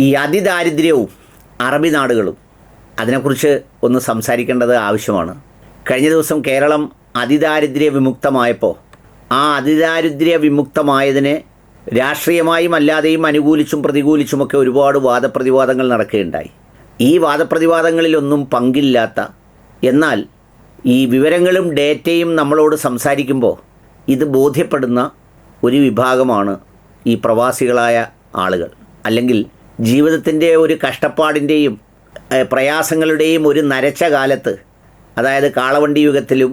ഈ അതിദാരിദ്ര്യവും അറബി നാടുകളും അതിനെക്കുറിച്ച് ഒന്ന് സംസാരിക്കേണ്ടത് ആവശ്യമാണ്. കഴിഞ്ഞ ദിവസം കേരളം അതിദാരിദ്ര്യ വിമുക്തമായപ്പോൾ ആ അതിദാരിദ്ര്യ വിമുക്തമായതിനെ രാഷ്ട്രീയമായും അല്ലാതെയും അനുകൂലിച്ചും പ്രതികൂലിച്ചുമൊക്കെ ഒരുപാട് വാദപ്രതിവാദങ്ങൾ നടക്കുകയുണ്ടായി. ഈ വാദപ്രതിവാദങ്ങളിലൊന്നും പങ്കില്ലാത്ത, എന്നാൽ ഈ വിവരങ്ങളും ഡേറ്റയും നമ്മളോട് സംസാരിക്കുമ്പോൾ ഇത് ബോധ്യപ്പെടുന്ന ഒരു വിഭാഗമാണ് ഈ പ്രവാസികളായ ആളുകൾ. അല്ലെങ്കിൽ ജീവിതത്തിൻ്റെ ഒരു കഷ്ടപ്പാടിൻ്റെയും പ്രയാസങ്ങളുടെയും ഒരു നരച്ച കാലത്ത്, അതായത് കാളവണ്ടി യുഗത്തിലും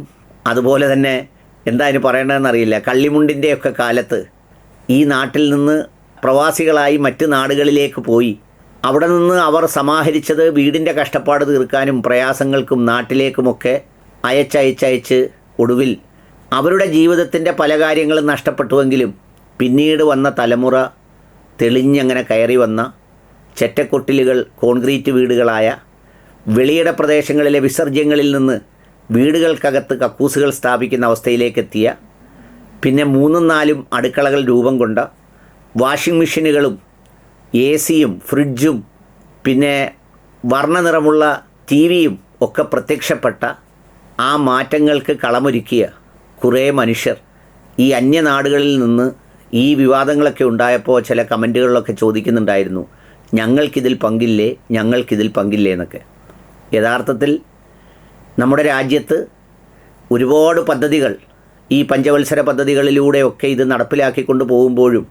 അതുപോലെ തന്നെ എന്താ അതിന് പറയണമെന്നറിയില്ല, കള്ളിമുണ്ടിൻ്റെയൊക്കെ കാലത്ത് ഈ നാട്ടിൽ നിന്ന് പ്രവാസികളായി മറ്റ് നാടുകളിലേക്ക് പോയി അവിടെ നിന്ന് അവർ സമാഹരിച്ചത് വീടിൻ്റെ കഷ്ടപ്പാട് തീർക്കാനും പ്രയാസങ്ങൾക്കും നാട്ടിലേക്കുമൊക്കെ അയച്ചയച്ചയച്ച് ഒടുവിൽ അവരുടെ ജീവിതത്തിൻ്റെ പല കാര്യങ്ങളും നഷ്ടപ്പെട്ടുവെങ്കിലും പിന്നീട് വന്ന തലമുറ തെളിഞ്ഞങ്ങനെ കയറി വന്ന ചെറ്റക്കൊട്ടിലുകൾ, കോൺക്രീറ്റ് വീടുകളായ വെളിയിട പ്രദേശങ്ങളിലെ വിസർജ്യങ്ങളിൽ നിന്ന് വീടുകൾക്കകത്ത് കക്കൂസുകൾ സ്ഥാപിക്കുന്ന അവസ്ഥയിലേക്കെത്തിയ, പിന്നെ 3-4 അടുക്കളകൾ രൂപം കൊണ്ട, വാഷിംഗ് മെഷീനുകളും AC-യും ഫ്രിഡ്ജും പിന്നെ വർണ്ണനിറമുള്ള TV-യും ഒക്കെ പ്രത്യക്ഷപ്പെട്ട ആ മാറ്റങ്ങൾക്ക് കളമൊരുക്കിയ കുറേ മനുഷ്യർ ഈ അന്യനാടുകളിൽ നിന്ന് ഈ വിവാദങ്ങളൊക്കെ ഉണ്ടായപ്പോൾ ചില കമൻറ്റുകളിലൊക്കെ ചോദിക്കുന്നുണ്ടായിരുന്നു, ഞങ്ങൾക്കിതിൽ പങ്കില്ലേ, ഞങ്ങൾക്കിതിൽ പങ്കില്ലേ എന്നൊക്കെ. യഥാർത്ഥത്തിൽ നമ്മുടെ രാജ്യത്ത് ഒരുപാട് പദ്ധതികൾ, ഈ പഞ്ചവത്സര പദ്ധതികളിലൂടെയൊക്കെ ഇത് നടപ്പിലാക്കിക്കൊണ്ട് പോകുമ്പോഴും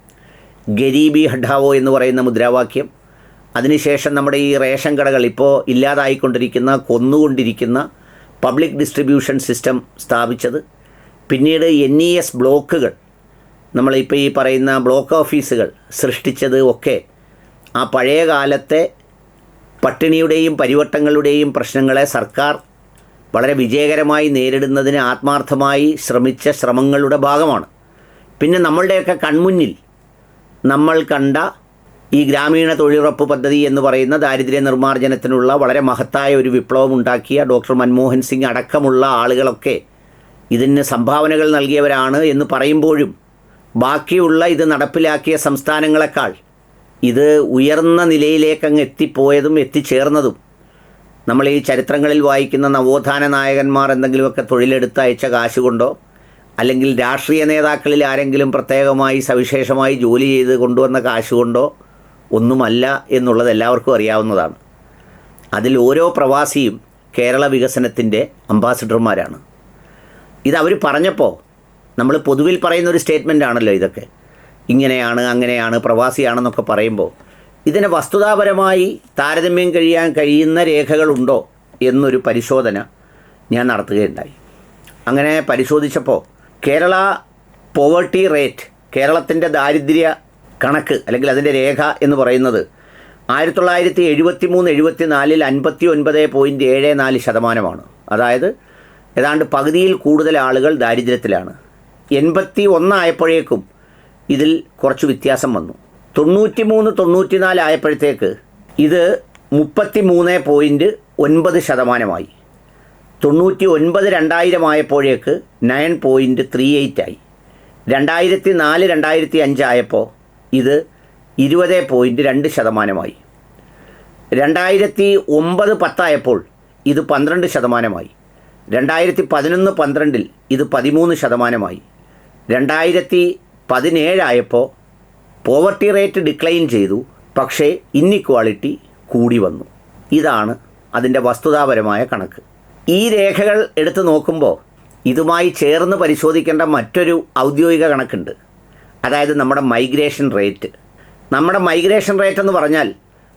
ഗരീബി ഹഠാവോ എന്ന് പറയുന്ന മുദ്രാവാക്യം, അതിനുശേഷം നമ്മുടെ ഈ റേഷൻ കടകൾ ഇപ്പോൾ ഇല്ലാതായിക്കൊണ്ടിരിക്കുന്ന, കൊന്നുകൊണ്ടിരിക്കുന്ന പബ്ലിക് ഡിസ്ട്രിബ്യൂഷൻ സിസ്റ്റം സ്ഥാപിച്ചത്, പിന്നീട് NES ബ്ലോക്കുകൾ, നമ്മളിപ്പോൾ ഈ പറയുന്ന ബ്ലോക്ക് ഓഫീസുകൾ സൃഷ്ടിച്ചത് ഒക്കെ ആ പഴയ കാലത്തെ പട്ടിണിയുടെയും പരിവട്ടങ്ങളുടെയും പ്രശ്നങ്ങളെ സർക്കാർ വളരെ വിജയകരമായി നേരിടുന്നതിന് ആത്മാർത്ഥമായി ശ്രമിച്ച ശ്രമങ്ങളുടെ ഭാഗമാണ്. പിന്നെ നമ്മളുടെയൊക്കെ കൺമുന്നിൽ നമ്മൾ കണ്ട ഈ ഗ്രാമീണ തൊഴിലുറപ്പ് പദ്ധതി എന്ന് പറയുന്ന ദാരിദ്ര്യ നിർമ്മാർജ്ജനത്തിനുള്ള വളരെ മഹത്തായ ഒരു വിപ്ലവം ഉണ്ടാക്കിയ ഡോക്ടർ മൻമോഹൻ സിംഗ് അടക്കമുള്ള ആളുകളൊക്കെ ഇതിന് സംഭാവനകൾ നൽകിയവരാണ് എന്ന് പറയുമ്പോഴും ബാക്കിയുള്ള ഇത് നടപ്പിലാക്കിയ സംസ്ഥാനങ്ങളെക്കാൾ ഇത് ഉയർന്ന നിലയിലേക്കങ്ങ് എത്തിപ്പോയതും എത്തിച്ചേർന്നതും നമ്മൾ ഈ ചരിത്രങ്ങളിൽ വായിക്കുന്ന നവോത്ഥാന നായകന്മാർ എന്തെങ്കിലുമൊക്കെ തൊഴിലെടുത്ത് അയച്ച കാശ് കൊണ്ടോ അല്ലെങ്കിൽ രാഷ്ട്രീയ നേതാക്കളിൽ ആരെങ്കിലും പ്രത്യേകമായി സവിശേഷമായി ജോലി ചെയ്ത് കൊണ്ടുവന്ന കാശ് കൊണ്ടോ ഒന്നുമല്ല എന്നുള്ളത് എല്ലാവർക്കും അറിയാവുന്നതാണ്. അതിൽ ഓരോ പ്രവാസിയും കേരള വികസനത്തിൻ്റെ അംബാസിഡർമാരാണ്. ഇതവർ പറഞ്ഞപ്പോൾ നമ്മൾ പൊതുവിൽ പറയുന്നൊരു സ്റ്റേറ്റ്മെൻ്റ് ആണല്ലോ ഇതൊക്കെ, ഇങ്ങനെയാണ് അങ്ങനെയാണ് പ്രവാസിയാണെന്നൊക്കെ പറയുമ്പോൾ ഇതിനെ വസ്തുതാപരമായി താരതമ്യം കഴിയുന്ന രേഖകളുണ്ടോ എന്നൊരു പരിശോധന ഞാൻ നടത്തുകയുണ്ടായി. അങ്ങനെ പരിശോധിച്ചപ്പോൾ കേരള പോവർട്ടി റേറ്റ്, കേരളത്തിൻ്റെ ദാരിദ്ര്യ കണക്ക് അല്ലെങ്കിൽ അതിൻ്റെ രേഖ എന്ന് പറയുന്നത് 1973-74 59.74%. അതായത് ഏതാണ്ട് പകുതിയിൽ കൂടുതൽ ആളുകൾ ദാരിദ്ര്യത്തിലാണ്. 81 ആയപ്പോഴേക്കും ഇതിൽ കുറച്ച് വ്യത്യാസം വന്നു. 93-94 ആയപ്പോഴത്തേക്ക് ഇത് 33.9%. 99-2000 ആയപ്പോഴേക്ക് 9.38 ആയി. 2004-2005 ആയപ്പോൾ ഇത് 20.2% ആയി. 2009-10 ആയപ്പോൾ ഇത് 12% ആയി. 2011-12 ഇത് 13% ആയി. 2017 ആയപ്പോൾ പോവർട്ടി റേറ്റ് ഡിക്ലൈൻ ചെയ്തു, പക്ഷേ ഇൻഇക്വാളിറ്റി കൂടി വന്നു. ഇതാണ് അതിൻ്റെ വസ്തുതാപരമായ കണക്ക്. ഈ രേഖകൾ എടുത്തു നോക്കുമ്പോൾ ഇതുമായി ചേർന്ന് പരിശോധിക്കേണ്ട മറ്റൊരു ഔദ്യോഗിക കണക്കുണ്ട്. അതായത് നമ്മുടെ മൈഗ്രേഷൻ റേറ്റ്. നമ്മുടെ മൈഗ്രേഷൻ റേറ്റ് എന്ന് പറഞ്ഞാൽ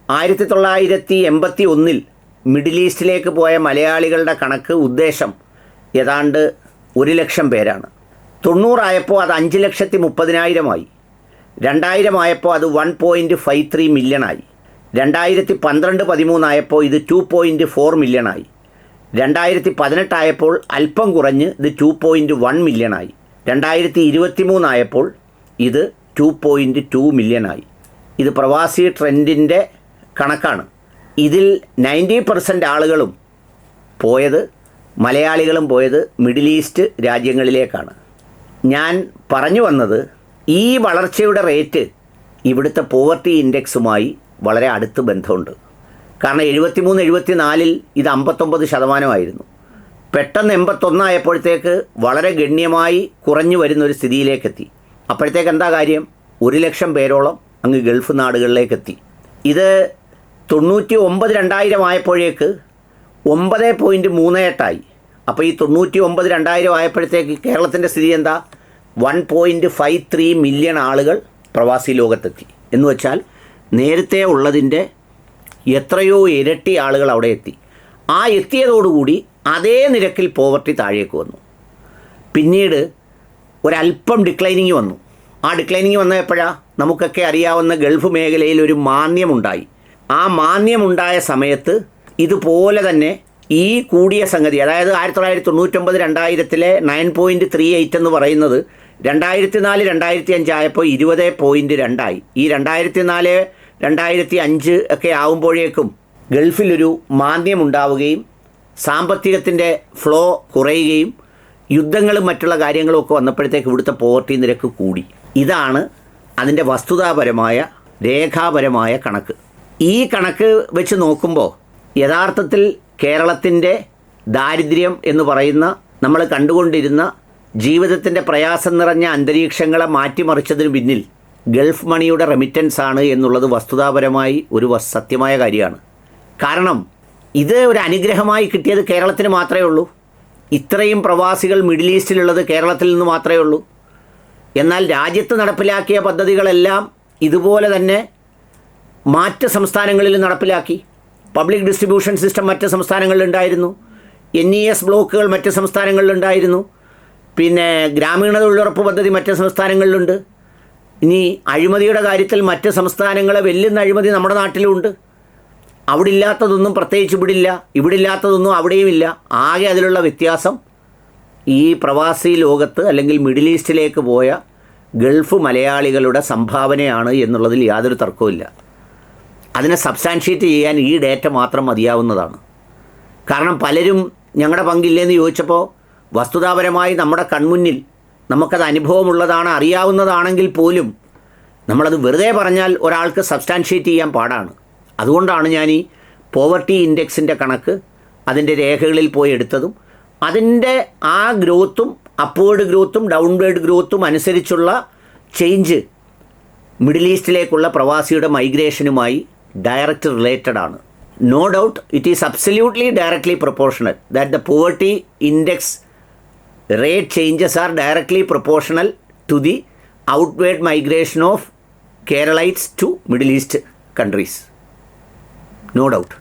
1981 മിഡിൽ ഈസ്റ്റിലേക്ക് പോയ മലയാളികളുടെ കണക്ക് ഉദ്ദേശം ഏതാണ്ട് 100,000 പേരാണ്. 90 ആയപ്പോൾ അത് 5,30,000 ആയി. 2000 ആയപ്പോൾ അത് 1.53 മില്യൺ ആയി. 2012-13 ആയപ്പോൾ ഇത് 2.4 മില്യൺ ആയി. 2018 ആയപ്പോൾ അല്പം കുറഞ്ഞ് ഇത് 2.1 മില്യൺ ആയി. 2023 ആയപ്പോൾ ഇത് 2.2 മില്യൺ ആയി. ഇത് പ്രവാസി ട്രെൻഡിൻ്റെ കണക്കാണ്. ഇതിൽ 90% ആളുകളും പോയത്, മലയാളികളും പോയത് മിഡിൽ ഈസ്റ്റ് രാജ്യങ്ങളിലേക്കാണ്. ഞാൻ പറഞ്ഞു വന്നത് ഈ വളർച്ചയുടെ റേറ്റ് ഇവിടുത്തെ പോവർട്ടി ഇൻഡെക്സുമായി വളരെ അടുത്ത് ബന്ധമുണ്ട്. കാരണം 73-74 ഇത് 59% പെട്ടെന്ന് 81 ആയപ്പോഴത്തേക്ക് വളരെ ഗണ്യമായി കുറഞ്ഞു വരുന്നൊരു സ്ഥിതിയിലേക്കെത്തി. അപ്പോഴത്തേക്ക് എന്താ കാര്യം? 1 ലക്ഷം പേരോളം അങ്ങ് ഗൾഫ് നാടുകളിലേക്കെത്തി. ഇത് 99-2000 ആയപ്പോഴേക്ക് 9.38 അപ്പോൾ ഈ 99-2000 ആയപ്പോഴത്തേക്ക് കേരളത്തിൻ്റെ സ്ഥിതി എന്താ? 1.53 മില്യൺ ആളുകൾ പ്രവാസി ലോകത്തെത്തി. എന്ന് വെച്ചാൽ നേരത്തെ ഉള്ളതിൻ്റെ എത്രയോ ഇരട്ടി ആളുകൾ അവിടെ എത്തി. ആ എത്തിയതോടുകൂടി അതേ നിരക്കിൽ പോവർട്ടി താഴേക്ക് വന്നു. പിന്നീട് ഒരല്പം ഡിക്ലൈനിങ് വന്നു. ആ ഡിക്ലൈനിങ് വന്ന എപ്പോഴാണ്? നമുക്കൊക്കെ അറിയാവുന്ന ഗൾഫ് മേഖലയിൽ ഒരു മാന്ദ്യമുണ്ടായി. ആ മാന്ദ്യമുണ്ടായ സമയത്ത് ഇതുപോലെ തന്നെ ഈ കൂടിയ സംഗതി, അതായത് 1999-2000 9.38 എന്ന് പറയുന്നത് 2004-2005 ആയപ്പോൾ 20.2 ഈ 2004-2005 ഒക്കെ ആകുമ്പോഴേക്കും ഗൾഫിലൊരു മാന്ദ്യമുണ്ടാവുകയും സാമ്പത്തികത്തിൻ്റെ ഫ്ലോ കുറയുകയും യുദ്ധങ്ങളും മറ്റുള്ള കാര്യങ്ങളും ഒക്കെ വന്നപ്പോഴത്തേക്ക് ഇവിടുത്തെ പോവർട്ടി നിരക്ക് കൂടി. ഇതാണ് അതിൻ്റെ വസ്തുതാപരമായ രേഖാപരമായ കണക്ക്. ഈ കണക്ക് വെച്ച് നോക്കുമ്പോൾ യഥാർത്ഥത്തിൽ കേരളത്തിൻ്റെ ദാരിദ്ര്യം എന്ന് പറയുന്ന നമ്മൾ കണ്ടുകൊണ്ടിരുന്ന ജീവിതത്തിൻ്റെ പ്രയാസം നിറഞ്ഞ അന്തരീക്ഷങ്ങളെ മാറ്റിമറിച്ചതിന് പിന്നിൽ ഗൾഫ് മണിയുടെ റെമിറ്റൻസ് ആണ് എന്നുള്ളത് വസ്തുതാപരമായി ഒരു സത്യമായ കാര്യമാണ്. കാരണം ഇത് ഒരു അനുഗ്രഹമായി കിട്ടിയത് കേരളത്തിന് മാത്രമേ ഉള്ളൂ. ഇത്രയും പ്രവാസികൾ മിഡിൽ ഈസ്റ്റിലുള്ളത് കേരളത്തിൽ നിന്ന് മാത്രമേ ഉള്ളൂ. എന്നാൽ രാജ്യത്ത് നടപ്പിലാക്കിയ പദ്ധതികളെല്ലാം ഇതുപോലെ തന്നെ മറ്റ് സംസ്ഥാനങ്ങളിൽ നടപ്പിലാക്കി. പബ്ലിക് ഡിസ്ട്രിബ്യൂഷൻ സിസ്റ്റം മറ്റ് സംസ്ഥാനങ്ങളിലുണ്ടായിരുന്നു. NES ബ്ലോക്കുകൾ മറ്റ് സംസ്ഥാനങ്ങളിലുണ്ടായിരുന്നു. പിന്നെ ഗ്രാമീണ തൊഴിലുറപ്പ് പദ്ധതി മറ്റ് സംസ്ഥാനങ്ങളിലുണ്ട്. ഇനി അഴിമതിയുടെ കാര്യത്തിൽ മറ്റ് സംസ്ഥാനങ്ങളെ വെല്ലുന്ന അഴിമതി നമ്മുടെ നാട്ടിലുമുണ്ട്. അവിടെ ഇല്ലാത്തതൊന്നും പ്രത്യേകിച്ച് ഇവിടെ ഇല്ലാത്തതൊന്നും അവിടെയും ഇല്ല. ആകെ അതിലുള്ള വ്യത്യാസം ഈ പ്രവാസി ലോകത്ത് അല്ലെങ്കിൽ മിഡിൽ ഈസ്റ്റിലേക്ക് പോയ ഗൾഫ് മലയാളികളുടെ സംഭാവനയാണ് എന്നുള്ളതിൽ യാതൊരു തർക്കവുമില്ല. അതിനെ സബ്സ്റ്റാൻഷ്യേറ്റ് ചെയ്യാൻ ഈ ഡേറ്റ മാത്രം മതിയാവുന്നതാണ്. കാരണം പലരും ഞങ്ങളുടെ പങ്കില്ലേന്ന് ചോദിച്ചപ്പോൾ വസ്തുതാപരമായി നമ്മുടെ കൺമുന്നിൽ നമുക്കത് അനുഭവമുള്ളതാണ്, അറിയാവുന്നതാണെങ്കിൽ പോലും നമ്മളത് വെറുതെ പറഞ്ഞാൽ ഒരാൾക്ക് സബ്സ്റ്റാൻഷ്യേറ്റ് ചെയ്യാൻ പാടാണ്. അതുകൊണ്ടാണ് ഞാൻ ഈ പോവർട്ടി ഇൻഡെക്സിൻ്റെ കണക്ക് അതിൻ്റെ രേഖകളിൽ പോയി എടുത്തതും അതിൻ്റെ ആ ഗ്രോത്തും അപ്വേർഡ് ഗ്രോത്തും ഡൗൺവേർഡ് ഗ്രോത്തും അനുസരിച്ചുള്ള ചേഞ്ച് മിഡിൽ ഈസ്റ്റിലേക്കുള്ള പ്രവാസിയുടെ മൈഗ്രേഷനുമായി ഡയറക്റ്റ് റിലേറ്റഡ് ആണ്. No doubt it is absolutely directly proportional that the poverty index rate changes are directly proportional to the outward migration of Keralites to Middle East countries. No doubt.